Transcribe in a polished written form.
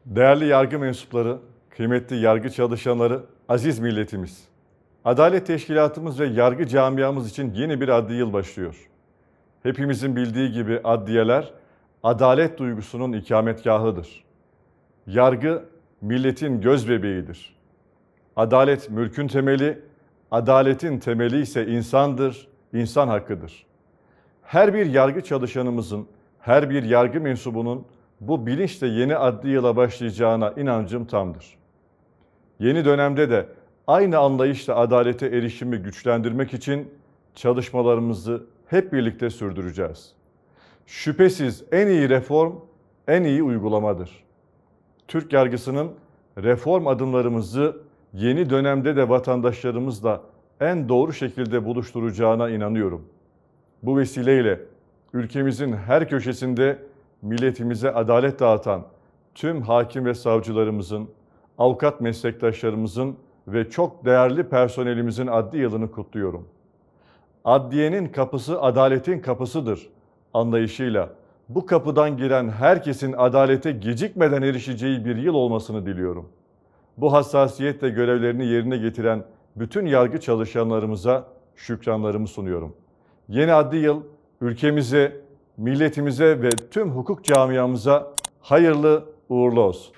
Değerli yargı mensupları, kıymetli yargı çalışanları, aziz milletimiz. Adalet Teşkilatımız ve yargı camiamız için yeni bir adli yıl başlıyor. Hepimizin bildiği gibi adliyeler, adalet duygusunun ikametgahıdır. Yargı, milletin gözbebeğidir. Adalet mülkün temeli, adaletin temeli ise insandır, insan hakkıdır. Her bir yargı çalışanımızın, her bir yargı mensubunun bu bilinçle yeni adli yıla başlayacağına inancım tamdır. Yeni dönemde de aynı anlayışla adalete erişimi güçlendirmek için çalışmalarımızı hep birlikte sürdüreceğiz. Şüphesiz en iyi reform, en iyi uygulamadır. Türk yargısının reform adımlarımızı yeni dönemde de vatandaşlarımızla en doğru şekilde buluşturacağına inanıyorum. Bu vesileyle ülkemizin her köşesinde milletimize adalet dağıtan tüm hakim ve savcılarımızın, avukat meslektaşlarımızın ve çok değerli personelimizin adli yılını kutluyorum. Adliyenin kapısı adaletin kapısıdır anlayışıyla bu kapıdan giren herkesin adalete gecikmeden erişeceği bir yıl olmasını diliyorum. Bu hassasiyetle görevlerini yerine getiren bütün yargı çalışanlarımıza şükranlarımı sunuyorum. Yeni adli yıl ülkemize, milletimize ve tüm hukuk camiamıza hayırlı uğurlu olsun.